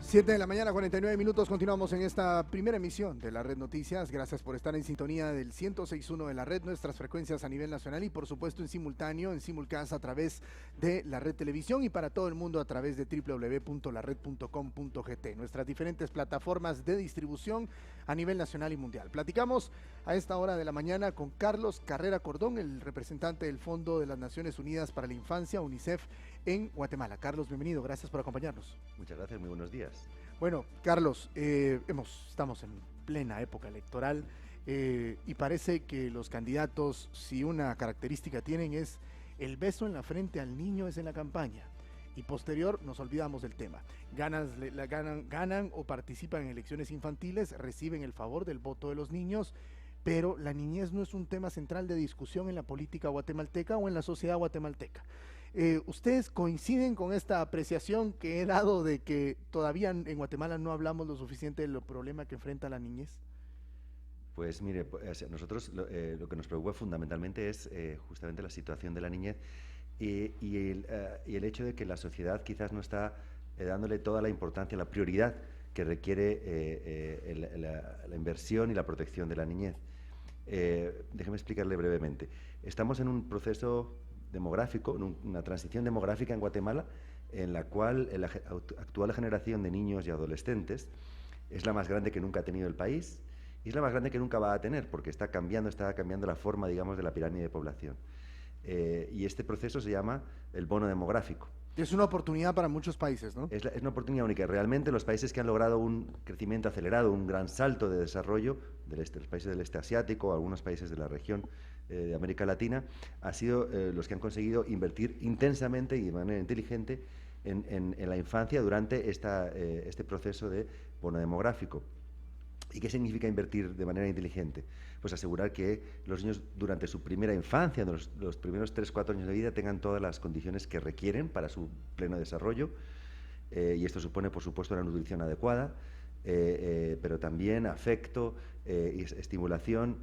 7 de la mañana, 49 minutos. Continuamos en esta primera emisión de la Red Noticias. Gracias por estar en sintonía del 106.1 de la red, nuestras frecuencias a nivel nacional y por supuesto en simultáneo, en simulcast a través de la Red Televisión y para todo el mundo a través de www.lared.com.gt, nuestras diferentes plataformas de distribución a nivel nacional y mundial. Platicamos a esta hora de la mañana con Carlos Carrera Cordón, el representante del Fondo de las Naciones Unidas para la Infancia, UNICEF, en Guatemala. Carlos, bienvenido, gracias por acompañarnos. Muchas gracias, muy buenos días. Bueno, Carlos, estamos en plena época electoral y parece que los candidatos, si una característica tienen, es el beso en la frente al niño es en la campaña y posterior nos olvidamos del tema. Ganan o participan en elecciones infantiles, reciben el favor del voto de los niños, pero la niñez no es un tema central de discusión en la política guatemalteca o en la sociedad guatemalteca. ¿Ustedes coinciden con esta apreciación que he dado de que todavía en Guatemala no hablamos lo suficiente del problema que enfrenta la niñez? Pues mire, nosotros lo que nos preocupa fundamentalmente es justamente la situación de la niñez y el hecho de que la sociedad quizás no está dándole toda la importancia, la prioridad que requiere la inversión y la protección de la niñez. Déjeme explicarle brevemente. Estamos en un proceso demográfico, una transición demográfica en Guatemala, en la cual la actual generación de niños y adolescentes es la más grande que nunca ha tenido el país y es la más grande que nunca va a tener, porque está cambiando la forma, digamos, de la pirámide de población. Y este proceso se llama el bono demográfico. Es una oportunidad para muchos países, ¿no? Es una oportunidad única. Realmente los países que han logrado un crecimiento acelerado, un gran salto de desarrollo, los países del este asiático, algunos países de la región de América Latina, han sido los que han conseguido invertir intensamente y de manera inteligente en la infancia durante este proceso de bono demográfico. ¿Y qué significa invertir de manera inteligente? Pues asegurar que los niños durante su primera infancia, los primeros 3-4 años de vida, tengan todas las condiciones que requieren para su pleno desarrollo, y esto supone, por supuesto, una nutrición adecuada, pero también afecto, estimulación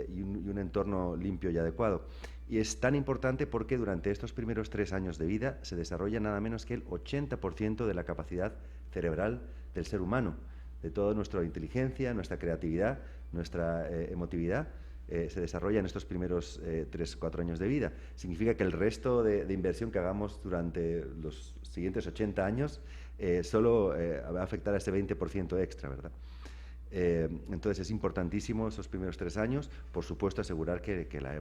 y un entorno limpio y adecuado. Y es tan importante porque durante estos primeros 3 años de vida se desarrolla nada menos que el 80% de la capacidad cerebral del ser humano, de toda nuestra inteligencia, nuestra creatividad, nuestra emotividad, se desarrolla en estos primeros 3-4 años de vida. Significa que el resto de inversión que hagamos durante los siguientes 80 años solo va a afectar a ese 20% extra, ¿verdad? Entonces es importantísimo esos primeros 3 años, por supuesto asegurar que la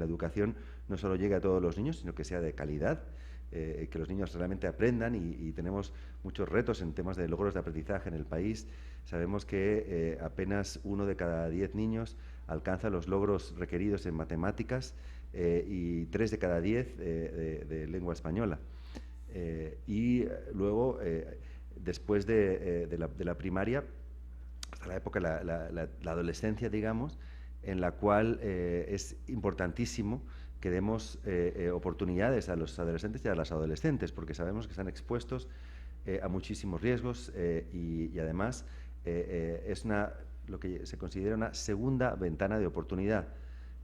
educación no solo llegue a todos los niños, sino que sea de calidad, que los niños realmente aprendan y tenemos muchos retos en temas de logros de aprendizaje en el país. Sabemos que apenas 1 de cada 10 niños alcanza los logros requeridos en matemáticas y 3 de cada 10 de lengua española. Y luego, después de la primaria, hasta la época, la adolescencia, digamos, en la cual es importantísimo que demos oportunidades a los adolescentes y a las adolescentes, porque sabemos que están expuestos a muchísimos riesgos y además es lo que se considera una segunda ventana de oportunidad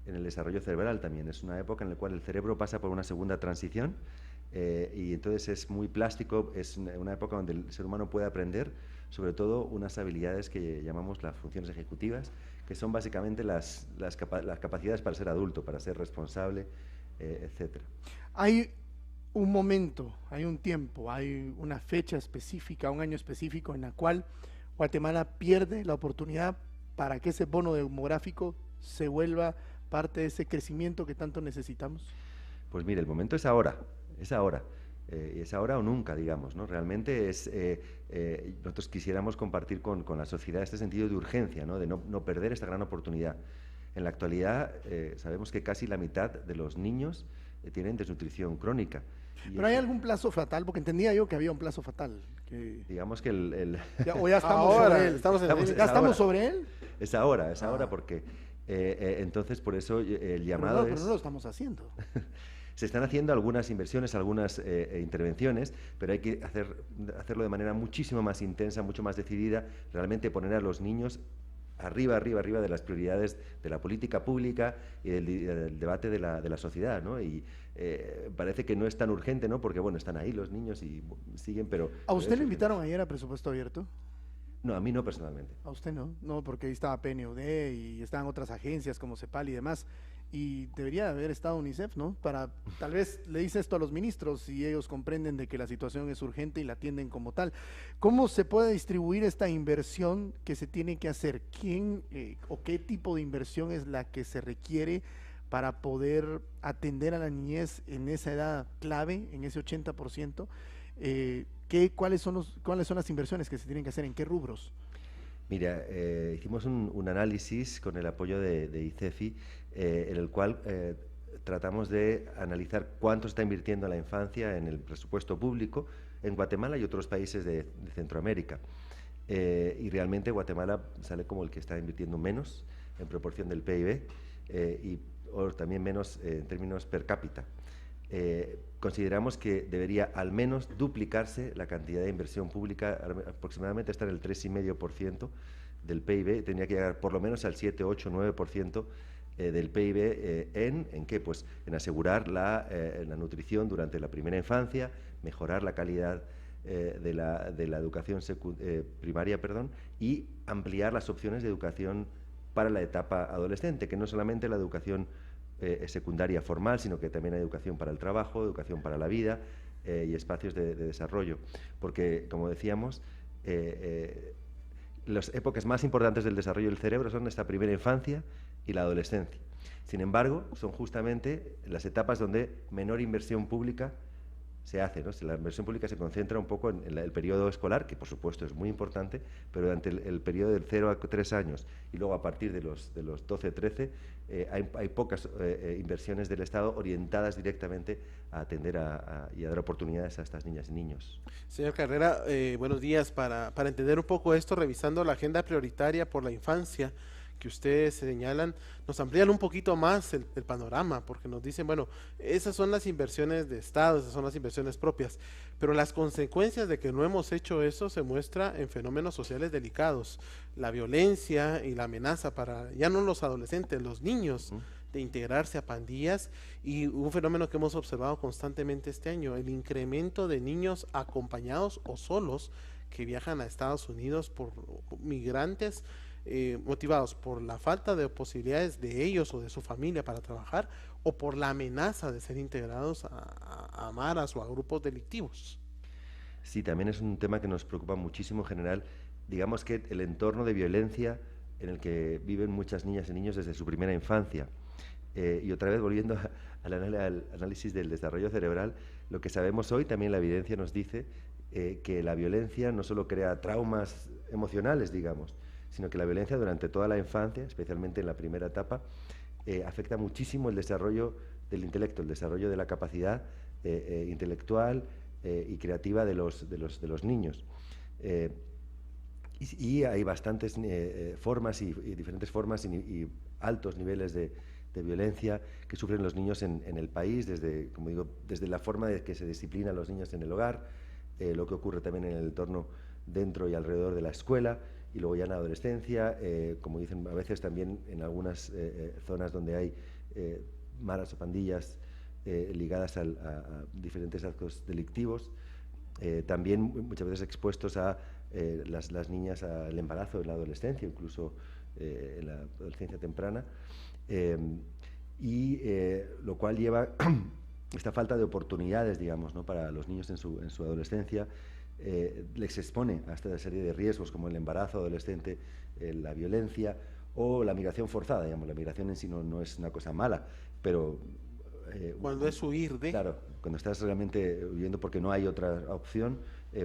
en el desarrollo cerebral también. Es una época en la cual el cerebro pasa por una segunda transición y entonces es muy plástico, es una época donde el ser humano puede aprender sobre todo unas habilidades que llamamos las funciones ejecutivas, que son básicamente las capacidades para ser adulto, para ser responsable, etc. Hay un momento, hay un tiempo, hay una fecha específica, un año específico en la cual Guatemala pierde la oportunidad para que ese bono demográfico se vuelva parte de ese crecimiento que tanto necesitamos. Pues mire, el momento es ahora, es ahora. Es ahora o nunca, digamos, ¿no? Realmente nosotros quisiéramos compartir con la sociedad este sentido de urgencia, ¿no? De no perder esta gran oportunidad. En la actualidad sabemos que casi la mitad de los niños tienen desnutrición crónica. ¿Pero hay algún plazo fatal? Porque entendía yo que había un plazo fatal. Digamos que o ya estamos sobre él. ¿Ya estamos sobre él? Es ahora porque entonces por eso el llamado pero no lo estamos haciendo. Se están haciendo algunas inversiones, algunas intervenciones, pero hay que hacerlo de manera muchísimo más intensa, mucho más decidida, realmente poner a los niños arriba de las prioridades de la política pública y del debate de la sociedad, ¿no? Y parece que no es tan urgente, ¿no? Porque, bueno, están ahí los niños y siguen, pero... ¿A usted le invitaron ayer a Presupuesto Abierto? No, a mí no personalmente. A usted no, no, porque ahí estaba PNUD y estaban otras agencias como CEPAL y demás. Y debería haber estado UNICEF, ¿no? Para, tal vez le dice esto a los ministros y ellos comprenden de que la situación es urgente y la atienden como tal. ¿Cómo se puede distribuir esta inversión que se tiene que hacer? ¿Quién o qué tipo de inversión es la que se requiere para poder atender a la niñez en esa edad clave, en ese 80%? ¿Cuáles son las inversiones que se tienen que hacer? ¿En qué rubros? Mira, hicimos un análisis con el apoyo de ICEFI, en el cual tratamos de analizar cuánto está invirtiendo la infancia en el presupuesto público en Guatemala y otros países de Centroamérica. Y realmente Guatemala sale como el que está invirtiendo menos en proporción del PIB o también menos en términos per cápita. Consideramos que debería al menos duplicarse la cantidad de inversión pública, aproximadamente estar en el 3,5% del PIB, tendría que llegar por lo menos al 7, 8, 9% del PIB. ¿En qué? Pues en asegurar la nutrición durante la primera infancia, mejorar la calidad de la educación primaria, y ampliar las opciones de educación para la etapa adolescente, que no solamente la educación secundaria formal, sino que también hay educación para el trabajo, educación para la vida y espacios de desarrollo. Porque, como decíamos, las épocas más importantes del desarrollo del cerebro son esta primera infancia y la adolescencia. Sin embargo, son justamente las etapas donde menor inversión pública se hace, ¿no? La inversión pública se concentra un poco en el periodo escolar, que por supuesto es muy importante, pero durante el periodo del 0 a 3 años y luego a partir de los 12, 13, hay pocas inversiones del Estado orientadas directamente a atender y a dar oportunidades a estas niñas y niños. Señor Carrera, buenos días. Para entender un poco esto, revisando la agenda prioritaria por la infancia que ustedes señalan, nos amplían un poquito más el panorama, porque nos dicen, bueno, esas son las inversiones de Estado, esas son las inversiones propias, pero las consecuencias de que no hemos hecho eso se muestra en fenómenos sociales delicados, la violencia y la amenaza para, ya no los adolescentes, los niños, de integrarse a pandillas, y un fenómeno que hemos observado constantemente este año, el incremento de niños acompañados o solos que viajan a Estados Unidos por migrantes, motivados por la falta de posibilidades de ellos o de su familia para trabajar, o por la amenaza de ser integrados a maras o a grupos delictivos. Sí, también es un tema que nos preocupa muchísimo en general. Digamos que el entorno de violencia en el que viven muchas niñas y niños desde su primera infancia. Y otra vez, volviendo al análisis del desarrollo cerebral, lo que sabemos hoy, también la evidencia nos dice que la violencia no solo crea traumas emocionales, digamos, sino que la violencia durante toda la infancia, especialmente en la primera etapa, afecta muchísimo el desarrollo del intelecto, el desarrollo de la capacidad intelectual y creativa de los niños. Y hay bastantes formas y diferentes formas y altos niveles de violencia que sufren los niños en el país, como digo, desde la forma de que se disciplina a los niños en el hogar, lo que ocurre también en el entorno dentro y alrededor de la escuela, y luego ya en la adolescencia, como dicen a veces también en algunas zonas donde hay maras o pandillas ligadas a diferentes actos delictivos, también muchas veces expuestos a las niñas al embarazo en la adolescencia, incluso en la adolescencia temprana, lo cual lleva esta falta de oportunidades, digamos, ¿no?, para los niños en su adolescencia. Les expone a esta serie de riesgos como el embarazo adolescente, la violencia o la migración forzada. Digamos, la migración en sí no es una cosa mala, pero cuando es huir de... Claro, cuando estás realmente huyendo porque no hay otra opción,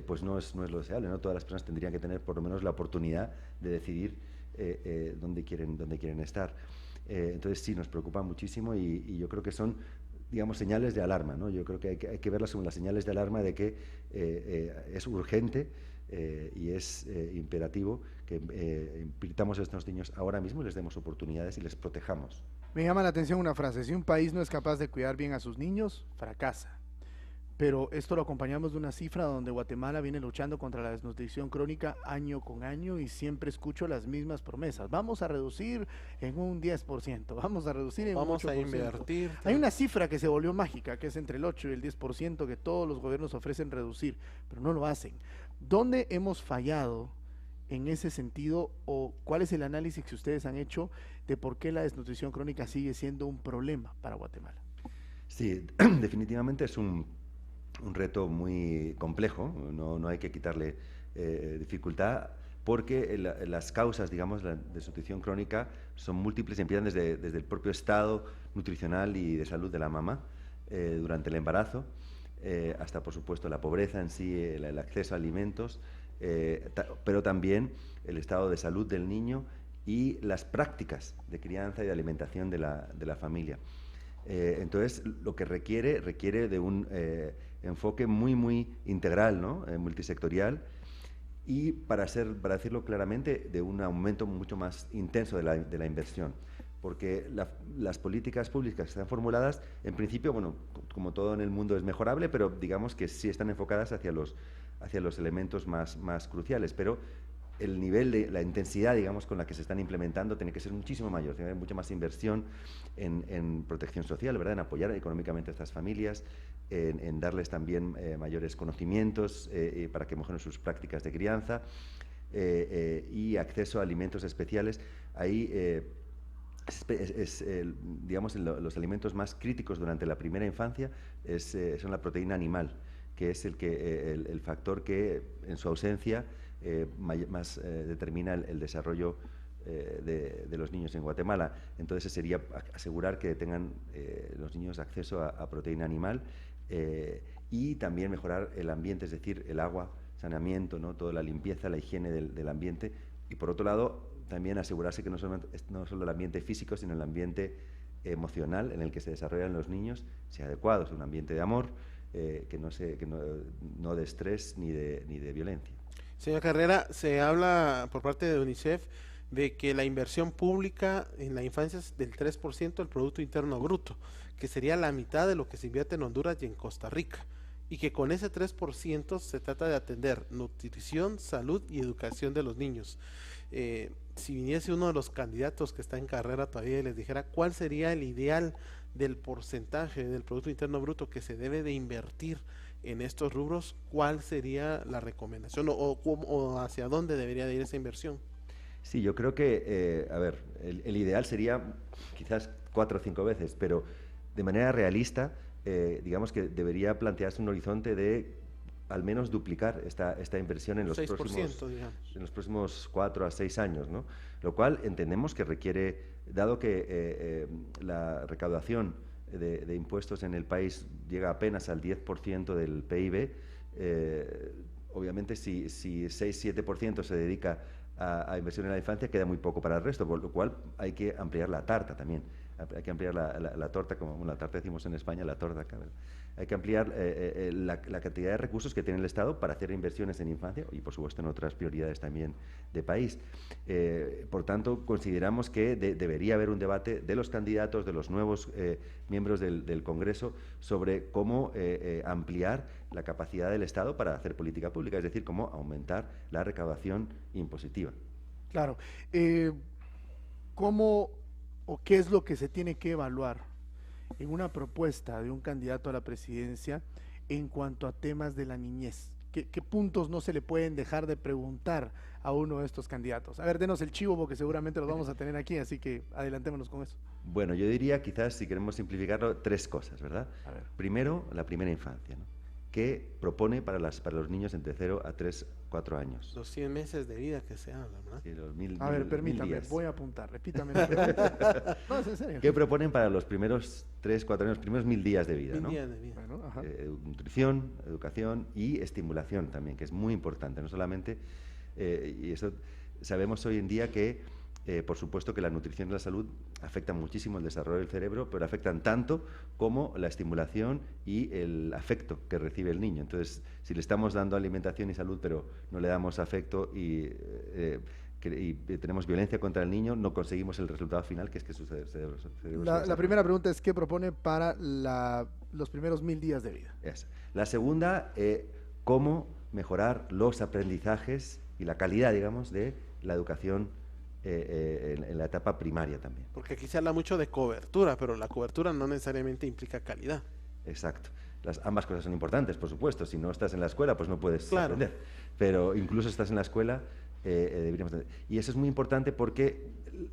pues no es lo deseable, ¿no? Todas las personas tendrían que tener por lo menos la oportunidad de decidir dónde quieren estar. Entonces sí, nos preocupa muchísimo y yo creo que son, digamos, señales de alarma, ¿no? Yo creo que hay que verlas como las señales de alarma de que es urgente y es imperativo que invirtamos a estos niños ahora mismo y les demos oportunidades y les protejamos. Me llama la atención una frase: si un país no es capaz de cuidar bien a sus niños, fracasa. pero esto lo acompañamos de una cifra donde Guatemala viene luchando contra la desnutrición crónica año con año y siempre escucho las mismas promesas. Vamos a reducir en un 10%, vamos a reducir en un 8%. Vamos a invertir. Hay una cifra que se volvió mágica, que es entre el 8 y el 10% que todos los gobiernos ofrecen reducir, pero no lo hacen. ¿Dónde hemos fallado en ese sentido, o cuál es el análisis que ustedes han hecho de por qué la desnutrición crónica sigue siendo un problema para Guatemala? Sí, definitivamente es un reto muy complejo, no hay que quitarle dificultad, porque las causas, digamos, de la desnutrición crónica son múltiples y empiezan desde el propio estado nutricional y de salud de la mamá durante el embarazo, hasta, por supuesto, la pobreza en sí, el acceso a alimentos, pero también el estado de salud del niño y las prácticas de crianza y de alimentación de la familia. Entonces, lo que requiere de un enfoque muy integral, ¿no? Multisectorial, y para decirlo claramente, de un aumento mucho más intenso de la inversión. Porque las políticas públicas que están formuladas, en principio, bueno, como todo en el mundo es mejorable, pero digamos que sí están enfocadas hacia los elementos más cruciales, pero el nivel de la intensidad, digamos, con la que se están implementando tiene que ser muchísimo mayor, tiene que haber mucha más inversión en protección social, ¿verdad?, en apoyar económicamente a estas familias, en darles también mayores conocimientos para que mejoren sus prácticas de crianza y acceso a alimentos especiales. Ahí digamos, los alimentos más críticos durante la primera infancia son la proteína animal, que es el factor que en su ausencia más determina el desarrollo de los niños en Guatemala. Entonces sería asegurar que tengan los niños acceso a proteína animal y también mejorar el ambiente, es decir, el agua, saneamiento, ¿no?, toda la limpieza, la higiene del ambiente, y por otro lado también asegurarse que no solo el ambiente físico, sino el ambiente emocional en el que se desarrollan los niños sea adecuado, es un ambiente de amor, no de estrés ni de violencia. Señora Carrera, se habla por parte de UNICEF de que la inversión pública en la infancia es del 3% del Producto Interno Bruto, que sería la mitad de lo que se invierte en Honduras y en Costa Rica, y que con ese 3% se trata de atender nutrición, salud y educación de los niños. Si viniese uno de los candidatos que está en carrera todavía y les dijera cuál sería el ideal del porcentaje del Producto Interno Bruto que se debe de invertir en estos rubros, ¿cuál sería la recomendación o hacia dónde debería de ir esa inversión? Sí, yo creo que, el ideal sería quizás 4 o 5 veces, pero de manera realista, digamos que debería plantearse un horizonte de al menos duplicar esta inversión en los 6%, próximos 4 a 6 años, ¿no? Lo cual entendemos que requiere, dado que la recaudación de impuestos en el país llega apenas al 10% del PIB, obviamente si 6-7% se dedica a inversión en la infancia, queda muy poco para el resto, por lo cual hay que ampliar la tarta también. Hay que ampliar la torta, como la tarta decimos en España, la torta. Hay que ampliar la cantidad de recursos que tiene el Estado para hacer inversiones en infancia y, por supuesto, en otras prioridades también de país. Por tanto, consideramos que debería haber un debate de los candidatos, de los nuevos miembros del Congreso, sobre cómo ampliar la capacidad del Estado para hacer política pública, es decir, cómo aumentar la recaudación impositiva. Claro. ¿Cómo o qué es lo que se tiene que evaluar en una propuesta de un candidato a la presidencia en cuanto a temas de la niñez? ¿Qué puntos no se le pueden dejar de preguntar a uno de estos candidatos? A ver, denos el chivo porque seguramente los vamos a tener aquí, así que adelantémonos con eso. Bueno, yo diría, quizás, si queremos simplificarlo, 3 cosas, ¿verdad? A ver. Primero, la primera infancia, ¿no? ¿Qué propone para los niños entre 0 a 3, 4 años? Los 100 meses de vida que se habla, ¿no? Sí, a ver, permítame, voy a apuntar, repítame la pregunta. No, es en serio. ¿Qué proponen para los primeros 3, 4 años, primeros 1000 días de vida? 1000 ¿no? días de vida. Bueno, nutrición, educación y estimulación también, que es muy importante, no solamente, y eso sabemos hoy en día que por supuesto que la nutrición y la salud afectan muchísimo el desarrollo del cerebro, pero afectan tanto como la estimulación y el afecto que recibe el niño. Entonces, si le estamos dando alimentación y salud, pero no le damos afecto y tenemos violencia contra el niño, no conseguimos el resultado final, que es que su cerebro se La desarrolle. primera pregunta es, ¿qué propone para los primeros 1000 días de vida? La segunda, cómo mejorar los aprendizajes y la calidad, digamos, de la educación en la etapa primaria también. Porque aquí se habla mucho de cobertura, pero la cobertura no necesariamente implica calidad. Exacto. Ambas cosas son importantes, por supuesto. Si no estás en la escuela, pues no puedes Claro. aprender. Pero incluso si estás en la escuela, deberíamos tener. Y eso es muy importante porque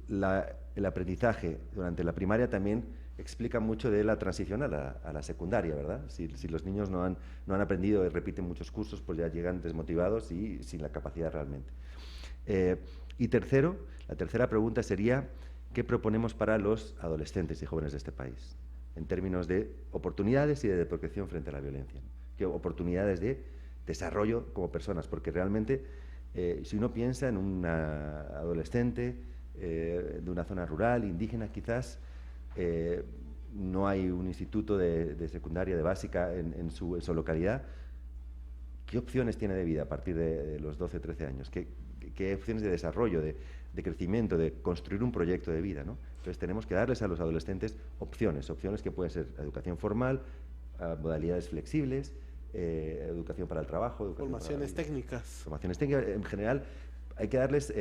el aprendizaje durante la primaria también explica mucho de la transición a la secundaria, ¿verdad? Si los niños no han aprendido y repiten muchos cursos, pues ya llegan desmotivados y sin la capacidad realmente. Y tercero, la tercera pregunta sería, ¿qué proponemos para los adolescentes y jóvenes de este país? En términos de oportunidades y de protección frente a la violencia, ¿no? ¿Qué oportunidades de desarrollo como personas? Porque realmente, si uno piensa en una adolescente de una zona rural, indígena quizás, no hay un instituto de secundaria, de básica en su localidad, ¿qué opciones tiene de vida a partir de los 12 o 13 años? ¿Qué opciones de desarrollo, de crecimiento, de construir un proyecto de vida, ¿no? Entonces tenemos que darles a los adolescentes opciones que pueden ser educación formal, modalidades flexibles, educación para el trabajo, Formaciones técnicas. Formaciones técnicas, en general hay que darles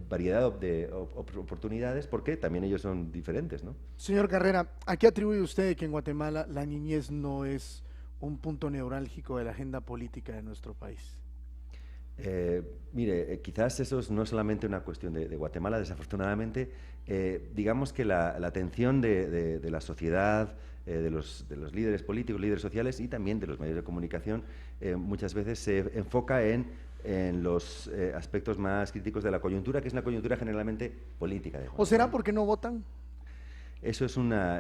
variedad de oportunidades porque también ellos son diferentes, ¿no? Señor Carrera, ¿a qué atribuye usted que en Guatemala la niñez no es un punto neurálgico de la agenda política de nuestro país? Mire, quizás eso no es solamente una cuestión de Guatemala, desafortunadamente. Digamos que la atención de la sociedad, de los líderes políticos, líderes sociales y también de los medios de comunicación, muchas veces se enfoca en los aspectos más críticos de la coyuntura, que es una coyuntura generalmente política. ¿O será porque no votan? Eso es una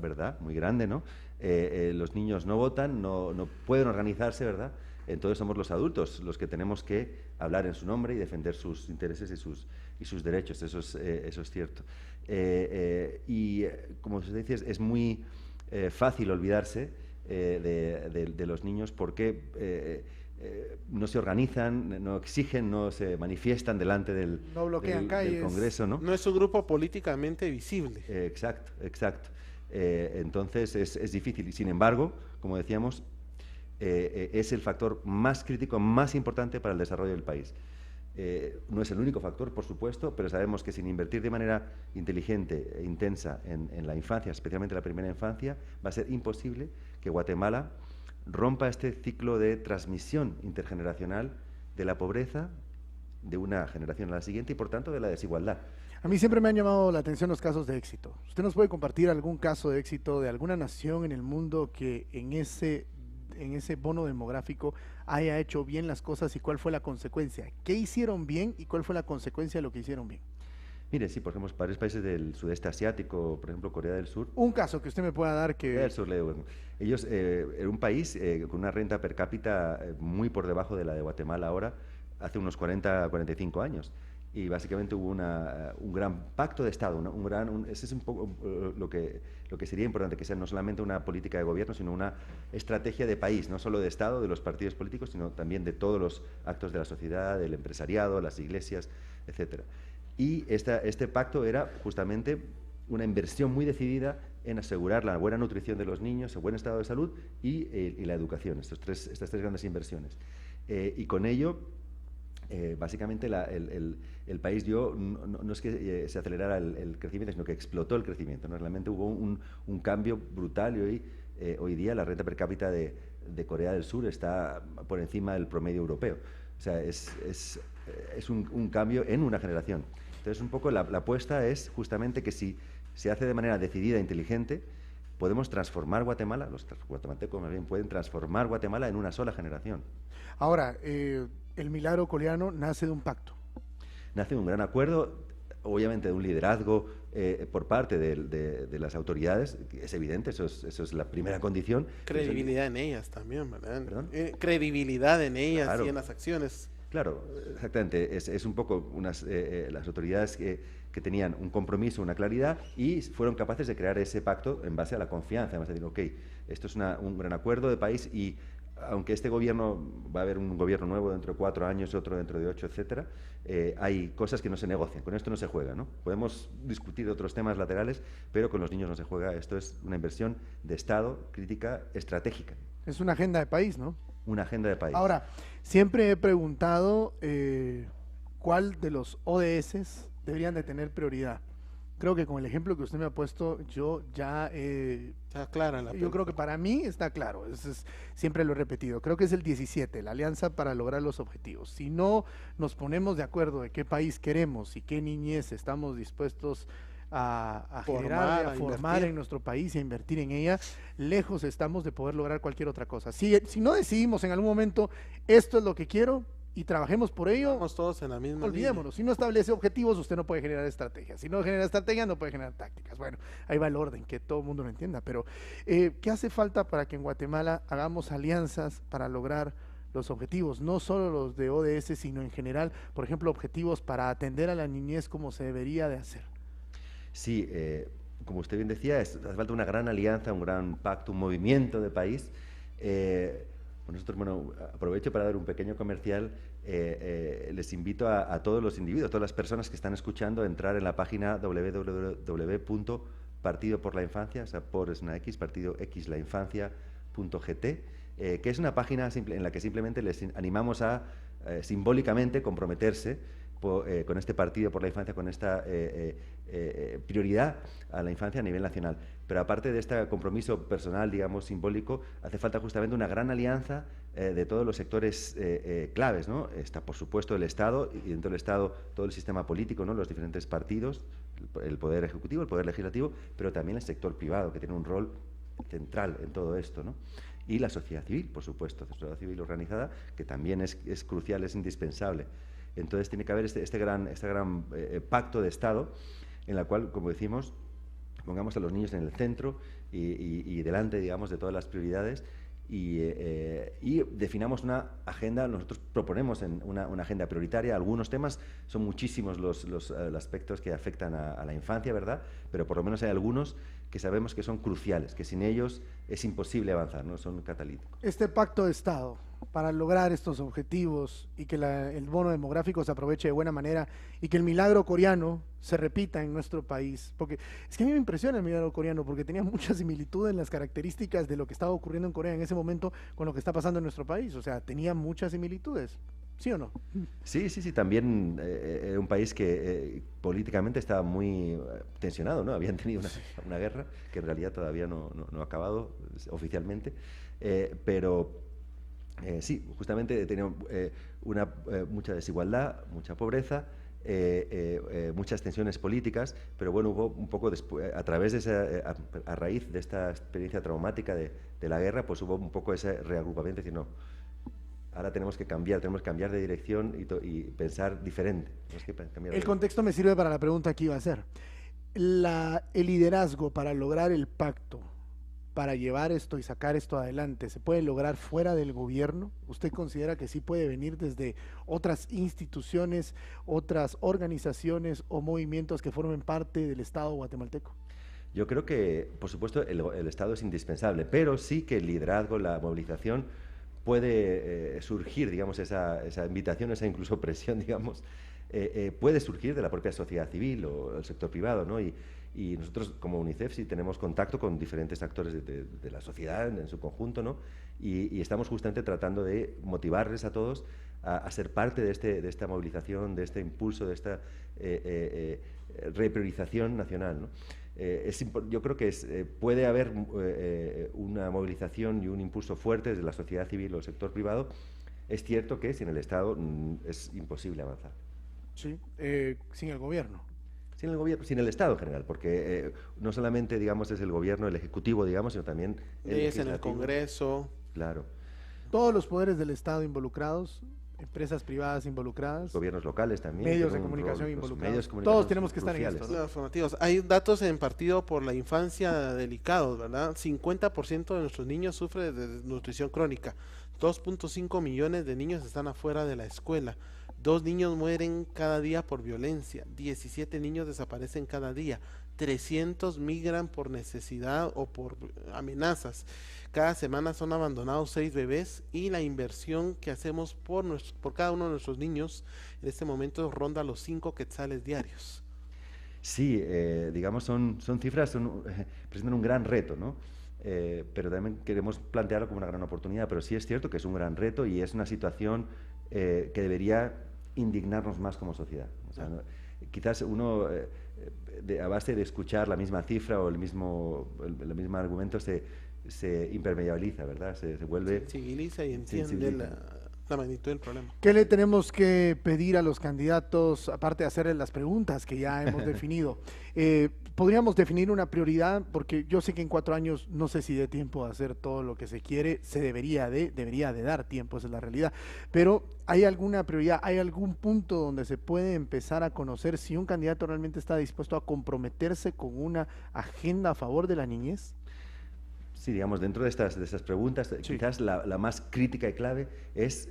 verdad muy grande, ¿no? Los niños no votan, no pueden organizarse, ¿verdad? Entonces somos los adultos los que tenemos que hablar en su nombre y defender sus intereses y sus derechos, eso es cierto. Y como se dice, es muy fácil olvidarse de los niños porque no se organizan, no exigen, no se manifiestan delante del Congreso, ¿no? No es un grupo políticamente visible. Exacto. Entonces es difícil y sin embargo, como decíamos, es el factor más crítico, más importante para el desarrollo del país. No es el único factor, por supuesto, pero sabemos que sin invertir de manera inteligente e intensa en la infancia, especialmente la primera infancia, va a ser imposible que Guatemala rompa este ciclo de transmisión intergeneracional de la pobreza de una generación a la siguiente y, por tanto, de la desigualdad. A mí siempre me han llamado la atención los casos de éxito. ¿Usted nos puede compartir algún caso de éxito de alguna nación en el mundo que en ese bono demográfico haya hecho bien las cosas y cuál fue la consecuencia? ¿Qué hicieron bien y cuál fue la consecuencia de lo que hicieron bien? Mire, sí, por ejemplo, varios países del sudeste asiático, por ejemplo, Corea del Sur. Un caso que usted me pueda dar que... Corea del Sur, ellos, era un país con una renta per cápita muy por debajo de la de Guatemala ahora, hace unos 40, 45 años. Y básicamente hubo un gran pacto de Estado, ese es un poco lo que sería importante, que sea no solamente una política de gobierno, sino una estrategia de país, no solo de Estado, de los partidos políticos, sino también de todos los actos de la sociedad, del empresariado, las iglesias, etcétera. Y este pacto era justamente una inversión muy decidida en asegurar la buena nutrición de los niños, el buen estado de salud y la educación, estas tres grandes inversiones. Y con ello, básicamente el país no es que se acelerara el crecimiento, sino que explotó el crecimiento, ¿no? Realmente hubo un cambio brutal y hoy día la renta per cápita de Corea del Sur está por encima del promedio europeo. O sea, es un cambio en una generación. Entonces, un poco la apuesta es justamente que si se hace de manera decidida e inteligente, podemos transformar Guatemala, los guatemaltecos más bien pueden transformar Guatemala en una sola generación. Ahora, el milagro coreano nace de un pacto. Nace de un gran acuerdo, obviamente de un liderazgo por parte de las autoridades, es evidente, eso es la primera condición. Credibilidad en ellas también, ¿verdad? ¿Perdón? Credibilidad en ellas, claro. Y en las acciones. Claro, exactamente. Es un poco las autoridades que tenían un compromiso, una claridad y fueron capaces de crear ese pacto en base a la confianza, en base a decir, ok, esto es un gran acuerdo de país y aunque este gobierno, va a haber un gobierno nuevo dentro de 4 años, otro dentro de 8, etcétera, hay cosas que no se negocian, con esto no se juega, ¿no? Podemos discutir otros temas laterales, pero con los niños no se juega, esto es una inversión de Estado, crítica, estratégica. Es una agenda de país, ¿no? Una agenda de país. Ahora, siempre he preguntado cuál de los ODS deberían de tener prioridad. Creo que con el ejemplo que usted me ha puesto, yo ya... Está clara la yo creo que para mí está claro, siempre lo he repetido, creo que es el 17, la Alianza para lograr los objetivos. Si no nos ponemos de acuerdo de qué país queremos y qué niñez estamos dispuestos a generar, a formar en nuestro país y a invertir en ella, lejos estamos de poder lograr cualquier otra cosa. Si no decidimos en algún momento, esto es lo que quiero, y trabajemos por ello, estamos todos en la misma olvidémonos. línea. Si no establece objetivos, usted no puede generar estrategias. Si no genera estrategias, no puede generar tácticas. Bueno, ahí va el orden, que todo el mundo lo entienda. Pero, ¿qué hace falta para que en Guatemala hagamos alianzas para lograr los objetivos? No solo los de ODS, sino en general, por ejemplo, objetivos para atender a la niñez como se debería de hacer. Sí, como usted bien decía, hace falta una gran alianza, un gran pacto, un movimiento de país. Nosotros, bueno, aprovecho para dar un pequeño comercial. Les invito a todos los individuos, a todas las personas que están escuchando, a entrar en la página www.partidoporlainfancia, o sea, por es una X, partido X la infancia.gt, que es una página en la que simplemente les animamos a simbólicamente comprometerse con este partido por la infancia, con esta prioridad a la infancia a nivel nacional. Pero aparte de este compromiso personal, digamos, simbólico, hace falta justamente una gran alianza de todos los sectores claves, ¿no? Está, por supuesto, el Estado, y dentro del Estado todo el sistema político, ¿no? Los diferentes partidos, el Poder Ejecutivo, el Poder Legislativo, pero también el sector privado, que tiene un rol central en todo esto, ¿no? Y la sociedad civil, por supuesto, la sociedad civil organizada, que también es crucial, es indispensable. Entonces tiene que haber este gran pacto de Estado en la cual, como decimos, pongamos a los niños en el centro y delante, digamos, de todas las prioridades y definamos una agenda. Nosotros proponemos una agenda prioritaria. Algunos temas, son muchísimos los aspectos que afectan a la infancia, ¿verdad? Pero por lo menos hay algunos que sabemos que son cruciales, que sin ellos es imposible avanzar, ¿no? Son catalíticos. Este pacto de Estado para lograr estos objetivos y que el bono demográfico se aproveche de buena manera y que el milagro coreano se repita en nuestro país, porque es que a mí me impresiona el milagro coreano porque tenía mucha similitud en las características de lo que estaba ocurriendo en Corea en ese momento con lo que está pasando en nuestro país, o sea, tenía muchas similitudes. ¿Sí o no? Sí, también era un país que políticamente estaba muy tensionado, ¿no? Habían tenido una guerra que en realidad todavía no ha acabado oficialmente, pero sí, justamente tenía mucha desigualdad, mucha pobreza, muchas tensiones políticas, pero bueno, hubo un poco después, a raíz de esta experiencia traumática de la guerra, pues hubo un poco ese reagrupamiento, es decir, no, ahora tenemos que cambiar de dirección y pensar diferente. El contexto me sirve para la pregunta que iba a hacer. El liderazgo para lograr el pacto, para llevar esto y sacar esto adelante, ¿se puede lograr fuera del gobierno? ¿Usted considera que sí puede venir desde otras instituciones, otras organizaciones o movimientos que formen parte del Estado guatemalteco? Yo creo que, por supuesto, el Estado es indispensable, pero sí que el liderazgo, la movilización, puede surgir, digamos, esa invitación, esa incluso presión, digamos, puede surgir de la propia sociedad civil o el sector privado, ¿no? Y nosotros, como UNICEF, sí tenemos contacto con diferentes actores de la sociedad en su conjunto, ¿no? Y estamos justamente tratando de motivarles a todos a ser parte de esta movilización, de este impulso, de esta repriorización nacional, ¿no? Yo creo que puede haber una movilización y un impulso fuerte desde la sociedad civil o el sector privado. Es cierto que sin el Estado es imposible avanzar. Sí, sin el gobierno. Sin el gobierno, sin el Estado en general, porque no solamente, digamos, es el gobierno, el ejecutivo, digamos, sino también el legislativo, en el Congreso. Claro. Todos los poderes del Estado involucrados, empresas privadas involucradas, gobiernos locales también, medios de comunicación involucrados, todos tenemos que estar en esto, ¿no? Los formativos. Hay datos en Partido por la Infancia delicados, ¿verdad? 50% de nuestros niños sufren de desnutrición crónica, 2.5 millones de niños están afuera de la escuela, 2 niños mueren cada día por violencia, 17 niños desaparecen cada día, 300 migran por necesidad o por amenazas. Cada semana son abandonados 6 bebés y la inversión que hacemos por cada uno de nuestros niños en este momento ronda los 5 quetzales diarios. Sí, digamos, son cifras, presentan un gran reto, ¿no? Pero también queremos plantearlo como una gran oportunidad, pero sí es cierto que es un gran reto y es una situación que debería indignarnos más como sociedad. O sea, quizás uno, a base de escuchar la misma cifra o el mismo argumento, se impermeabiliza, ¿verdad? Se vuelve... Sensibiliza y entiende la magnitud del problema. ¿Qué le tenemos que pedir a los candidatos, aparte de hacerles las preguntas que ya hemos definido? Podríamos definir una prioridad, porque yo sé que en 4 años no sé si dé tiempo a hacer todo lo que se quiere, debería de dar tiempo, esa es la realidad, pero ¿hay alguna prioridad, hay algún punto donde se puede empezar a conocer si un candidato realmente está dispuesto a comprometerse con una agenda a favor de la niñez? Sí, digamos, dentro de estas preguntas, sí, quizás la más crítica y clave es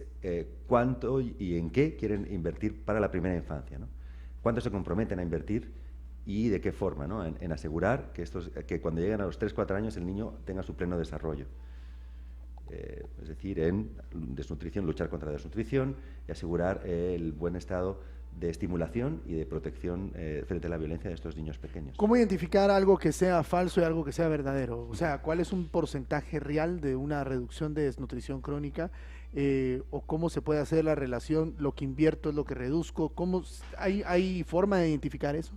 cuánto y en qué quieren invertir para la primera infancia, ¿no? ¿Cuánto se comprometen a invertir y de qué forma, ¿no? En asegurar que cuando lleguen a los 3-4 años el niño tenga su pleno desarrollo. Es decir, en desnutrición, luchar contra la desnutrición y asegurar el buen estado de estimulación y de protección frente a la violencia de estos niños pequeños. ¿Cómo identificar algo que sea falso y algo que sea verdadero? O sea, ¿cuál es un porcentaje real de una reducción de desnutrición crónica? ¿O cómo se puede hacer la relación, lo que invierto es lo que reduzco? ¿Hay forma de identificar eso?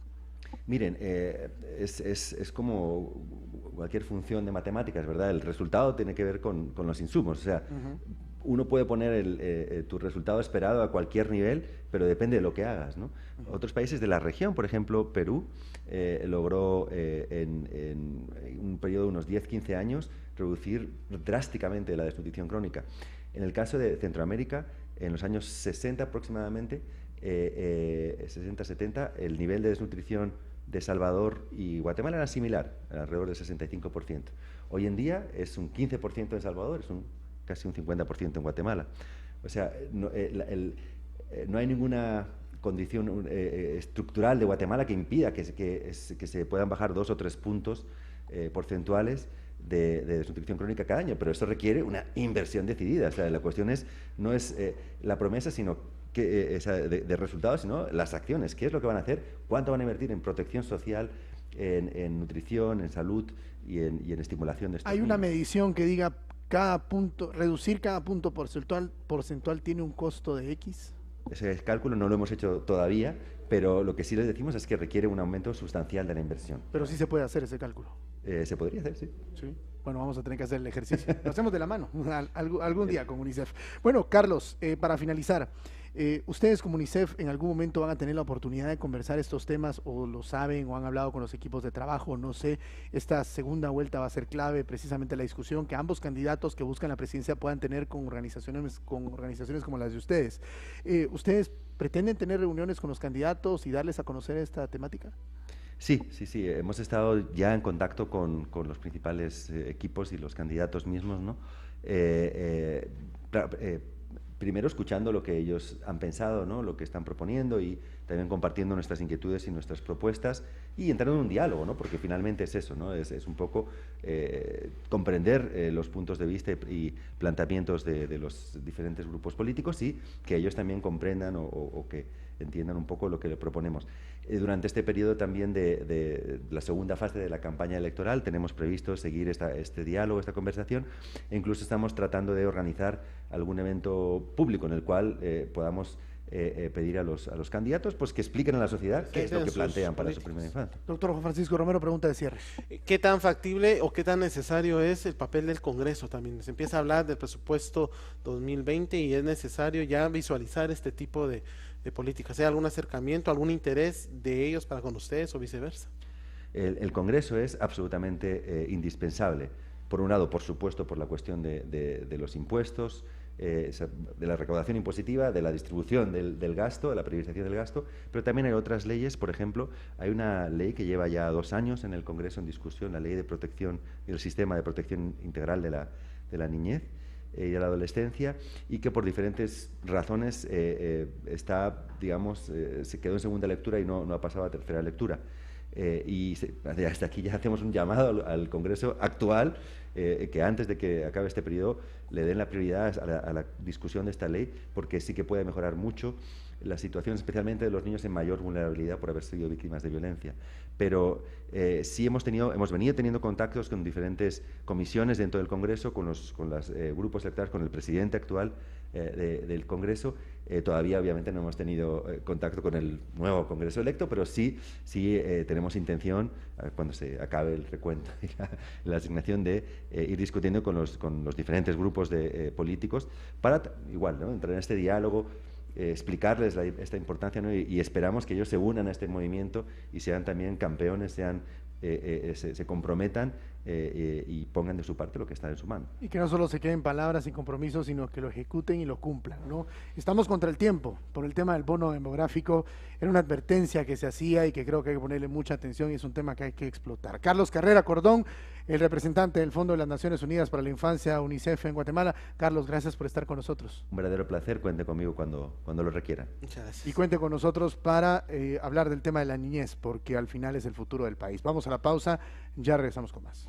Miren, es como cualquier función de matemáticas, ¿verdad? El resultado tiene que ver con los insumos. O sea, uno puede poner tu resultado esperado a cualquier nivel, pero depende de lo que hagas, ¿no? Otros países de la región, por ejemplo, Perú, logró en un periodo de unos 10-15 años reducir drásticamente la desnutrición crónica. En el caso de Centroamérica, en los años 60 aproximadamente, 60-70, el nivel de desnutrición de Salvador y Guatemala era similar, alrededor del 65%. Hoy en día es un 15% en Salvador, es casi un 50% en Guatemala. O sea, no hay ninguna condición estructural de Guatemala que impida que se puedan bajar 2 o 3 puntos porcentuales de desnutrición crónica cada año, pero eso requiere una inversión decidida. O sea, la cuestión no es la promesa, sino de resultados, sino las acciones. ¿Qué es lo que van a hacer? ¿Cuánto van a invertir en protección social, en nutrición, en salud y en estimulación de estos ¿Hay niños? una medición que diga reducir cada punto porcentual tiene un costo de X? Ese cálculo no lo hemos hecho todavía, pero lo que sí les decimos es que requiere un aumento sustancial de la inversión. Pero sí se puede hacer ese cálculo. Se podría hacer, sí. Sí. Bueno, vamos a tener que hacer el ejercicio. Lo hacemos de la mano algún día con UNICEF. Bueno, Carlos, para finalizar, ¿ustedes como UNICEF en algún momento van a tener la oportunidad de conversar estos temas o lo saben o han hablado con los equipos de trabajo? No sé, esta segunda vuelta va a ser clave precisamente la discusión que ambos candidatos que buscan la presidencia puedan tener con organizaciones como las de ustedes. ¿Ustedes pretenden tener reuniones con los candidatos y darles a conocer esta temática? Sí. Hemos estado ya en contacto con los principales equipos y los candidatos mismos, ¿no? Primero escuchando lo que ellos han pensado, ¿no? Lo que están proponiendo y también compartiendo nuestras inquietudes y nuestras propuestas y entrando en un diálogo, ¿no? Porque finalmente es eso, ¿no? Es un poco comprender los puntos de vista y planteamientos de los diferentes grupos políticos y que ellos también comprendan o que entiendan un poco lo que le proponemos. Durante este periodo también de la segunda fase de la campaña electoral tenemos previsto seguir este diálogo, esta conversación, e incluso estamos tratando de organizar algún evento público en el cual podamos pedir a los candidatos pues que expliquen a la sociedad qué es lo que plantean para su primera infancia. Doctor Juan Francisco Romero, pregunta de cierre. ¿Qué tan factible o qué tan necesario es el papel del Congreso también? Se empieza a hablar del presupuesto 2020 y es necesario ya visualizar este tipo de políticas. ¿Hay algún acercamiento, algún interés de ellos para con ustedes o viceversa? El Congreso es absolutamente indispensable. Por un lado, por supuesto, por la cuestión de los impuestos, de la recaudación impositiva, de la distribución del gasto, de la priorización del gasto, pero también hay otras leyes. Por ejemplo, hay una ley que lleva ya 2 años en el Congreso en discusión, la Ley de Protección, el Sistema de Protección Integral de la Niñez y de la Adolescencia, y que por diferentes razones se quedó en segunda lectura y no ha pasado a tercera lectura. hasta aquí ya hacemos un llamado al Congreso actual, que antes de que acabe este periodo le den la prioridad a la discusión de esta ley, porque sí que puede mejorar mucho la situación, especialmente de los niños en mayor vulnerabilidad por haber sido víctimas de violencia. Pero sí hemos venido teniendo contactos con diferentes comisiones dentro del Congreso, con los grupos electorales, con el presidente actual del Congreso. Todavía, obviamente, no hemos tenido contacto con el nuevo Congreso electo, pero sí tenemos intención, cuando se acabe el recuento y la asignación, de ir discutiendo con los diferentes grupos políticos para, igual, ¿no?, entrar en este diálogo, explicarles esta importancia, ¿no?, y esperamos que ellos se unan a este movimiento y sean también campeones, se comprometan y pongan de su parte lo que está en su mano. Y que no solo se queden palabras y compromisos, sino que lo ejecuten y lo cumplan, ¿no? Estamos contra el tiempo por el tema del bono demográfico. Era una advertencia que se hacía y que creo que hay que ponerle mucha atención, y es un tema que hay que explotar. Carlos Carrera Cordón, el representante del Fondo de las Naciones Unidas para la Infancia, UNICEF, en Guatemala. Carlos, gracias por estar con nosotros. Un verdadero placer, cuente conmigo cuando lo requiera. Muchas gracias. Y cuente con nosotros para hablar del tema de la niñez, porque al final es el futuro del país. Vamos a la pausa, ya regresamos con más.